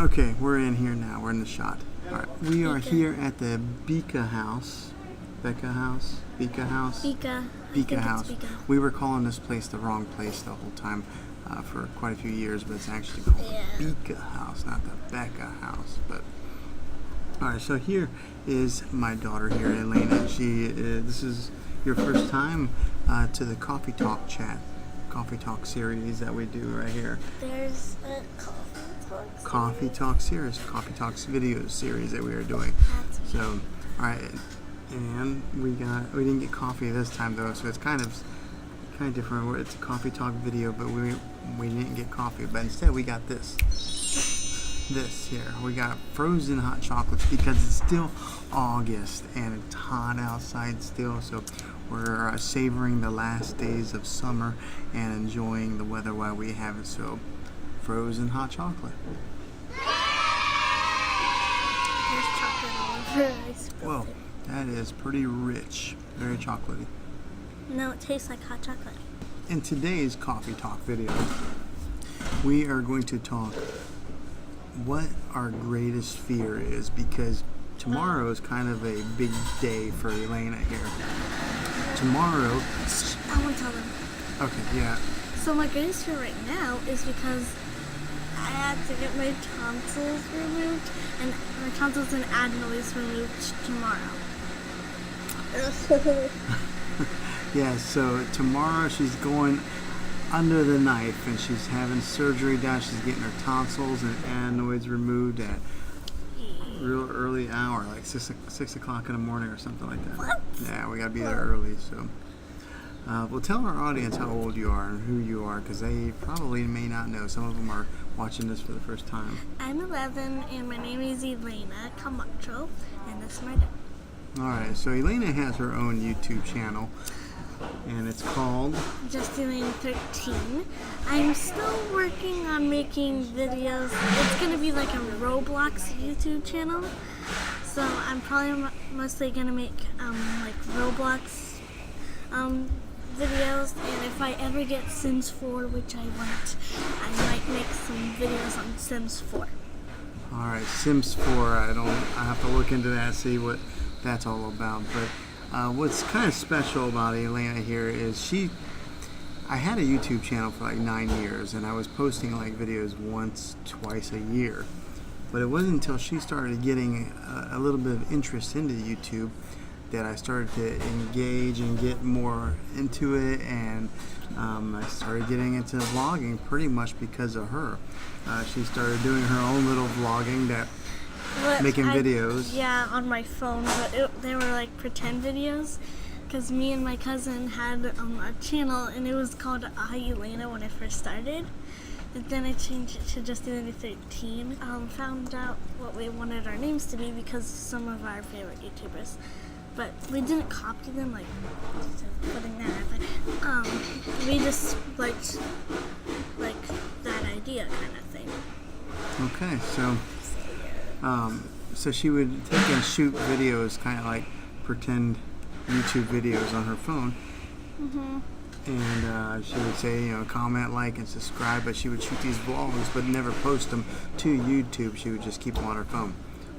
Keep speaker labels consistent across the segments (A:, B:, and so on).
A: Okay, we're in here now. We're in the shot. All right, we are here at the Bika House. Bika House?
B: Bika.
A: Bika House. We were calling this place the wrong place the whole time for quite a few years, but it's actually called the Bika House, not the Becca House. But all right, so here is my daughter here, Elena. This is your first time to the Coffee Talk series that we do right here.
B: There's a
A: Coffee Talk video series that we are doing. So, all right, and we didn't get coffee this time though, so it's kind of different. It's a Coffee Talk video, but we didn't get coffee, but instead we got this here. We got frozen hot chocolates because it's still August and it's hot outside still, so we're savoring the last days of summer and enjoying the weather while we have it. So frozen hot chocolate.
B: There's chocolate all over. I spilled
A: Whoa,
B: it.
A: that is pretty rich, very chocolatey.
B: No, it tastes like hot chocolate.
A: In today's Coffee Talk video, we are going to talk what our greatest fear is, because tomorrow is kind of a big day for Elena here. Tomorrow...
B: I want to tell them.
A: Okay, yeah.
B: So my greatest fear right now is because I had to get my tonsils removed, and my tonsils and adenoids removed tomorrow.
A: Yeah, so tomorrow she's going under the knife and she's having surgery down. She's getting her tonsils and adenoids removed at real early hour, like 6 o'clock in the morning or something like that.
B: What?
A: Yeah, we gotta be there early. So we'll tell our audience how old you are and who you are, because they probably may not know. Some of them are watching this for the first time.
B: I'm 11 and my name is Elena Camacho, and this is my dad.
A: Alright, so Elena has her own YouTube channel, and it's called
B: Just Elena 13. I'm still working on making videos. It's going to be like a Roblox YouTube channel. So I'm probably mostly going to make like Roblox videos. And if I ever get Sims 4, which I want, I might make some videos on Sims 4.
A: Alright, Sims 4, I have to look into that, see what that's all about. But what's kind of special about Elena here is I had a YouTube channel for like 9 years, and I was posting like videos twice a year. But it wasn't until she started getting a little bit of interest into YouTube that I started to engage and get more into it, and I started getting into vlogging pretty much because of her. She started doing her own little vlogging, making videos.
B: Yeah, on my phone, but they were like pretend videos, because me and my cousin had a channel, and it was called Elena when I first started. And then I changed it to Just Elena 13. Found out what we wanted our names to be because some of our favorite YouTubers. But we didn't copy them, like putting that out. But we just liked like that idea kind of thing.
A: Okay, so she would take and shoot videos, kind of like pretend YouTube videos on her phone.
B: Mm-hmm.
A: And she would say, comment, like, and subscribe, but she would shoot these vlogs but never post them to YouTube. She would just keep them on her phone,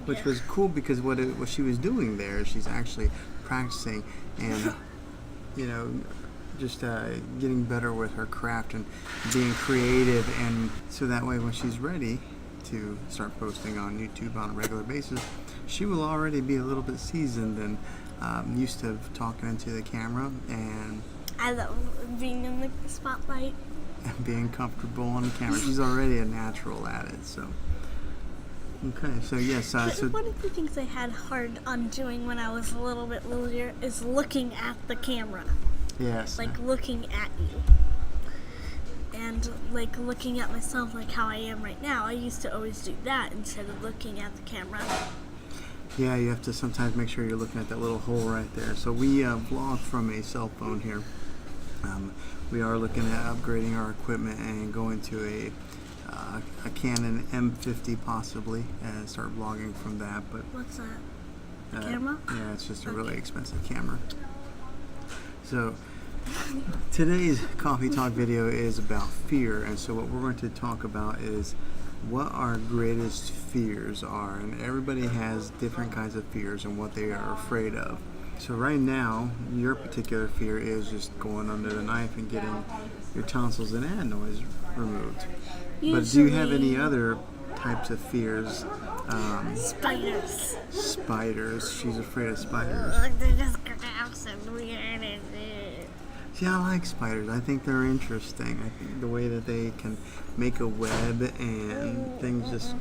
A: which was cool, because what she was doing there, she's actually practicing and just getting better with her craft and being creative, and so that way when she's ready to start posting on YouTube on a regular basis, she will already be a little bit seasoned and used to talking into the camera, and
B: I love being in the spotlight
A: and being comfortable on the camera. She's already a natural at it. So okay, so yes.
B: One of the things I had hard on doing when I was a little bit littler is looking at the camera.
A: Yes.
B: Like looking at you. And like looking at myself, like how I am right now. I used to always do that instead of looking at the camera.
A: Yeah, you have to sometimes make sure you're looking at that little hole right there. So we vlog from a cell phone here. We are looking at upgrading our equipment and going to a Canon M50 possibly, and start vlogging from that. But
B: what's that? A camera?
A: Yeah, it's just a really expensive camera. So today's Coffee Talk video is about fear, and so what we're going to talk about is what our greatest fears are, and everybody has different kinds of fears and what they are afraid of. So right now, your particular fear is just going under the knife and getting your tonsils and adenoids removed. But do you have any other types of fears?
B: Spiders.
A: Spiders. She's afraid of spiders.
B: They're just gross and weird and
A: See, I like spiders. I think they're interesting. I think the way that they can make a web and things just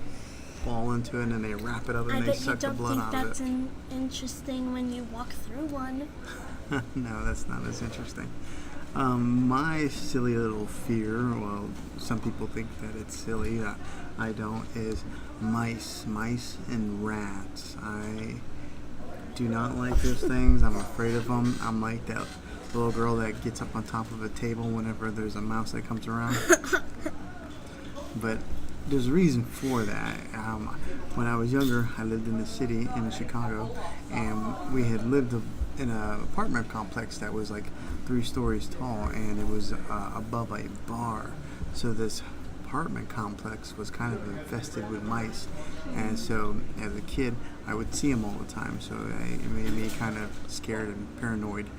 A: fall into it and then they wrap it up and they suck the blood out of it.
B: I bet you don't think that's interesting when you walk through one.
A: No, that's not as interesting. My silly little fear, well, some people think that it's silly, I don't, is mice and rats. I do not like those things. I'm afraid of them. I'm like that little girl that gets up on top of a table whenever there's a mouse that comes around. But there's a reason for that. When I was younger, I lived in the city in Chicago, and we had lived in an apartment complex that was like 3 stories tall, and it was above a bar. So this apartment complex was kind of infested with mice, and so as a kid, I would see them all the time. So it made me kind of scared and paranoid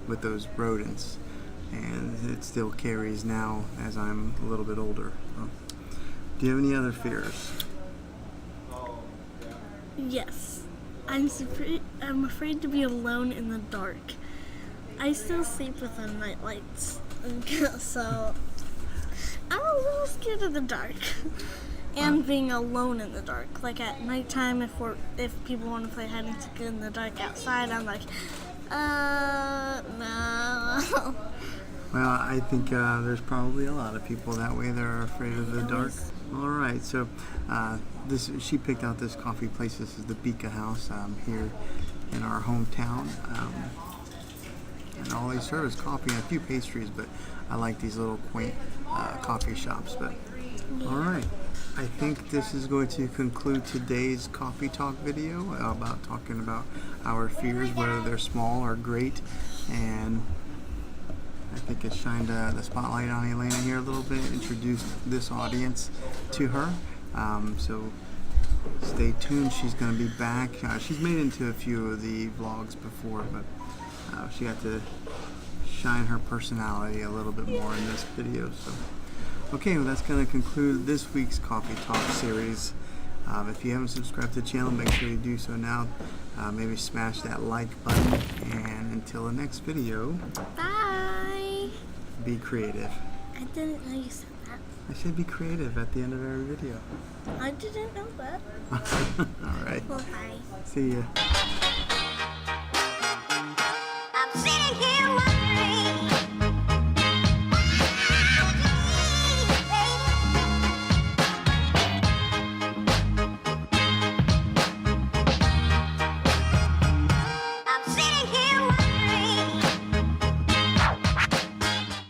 A: with those rodents, and it still carries now as I'm a little bit older. Do you have any other fears?
B: Yes. I'm afraid to be alone in the dark. I still sleep with the night lights, so I'm a little scared of the dark. And being alone in the dark. Like at nighttime, if people want to play hide and seek in the dark outside, I'm like, no.
A: Well, I think there's probably a lot of people that way that are afraid of the dark. All right, so she picked out this coffee place. This is the Bika House here in our hometown. And all they serve is coffee and a few pastries, but I like these little quaint coffee shops. But all right, I think this is going to conclude today's coffee talk video about talking about our fears, whether they're small or great. And I think it shined the spotlight on Elena here a little bit, introduced this audience to her. So stay tuned. She's going to be back. She's made into a few of the vlogs before, but she got to shine her personality a little bit more in this video. So, okay, well, that's going to conclude this week's Coffee Talk series. If you haven't subscribed to the channel, make sure you do so now. Maybe smash that like button. And until the next video,
B: Bye.
A: Be creative.
B: I didn't know you said that.
A: I said be creative at the end of every video.
B: I didn't know that.
A: All right.
B: Well, bye.
A: See ya.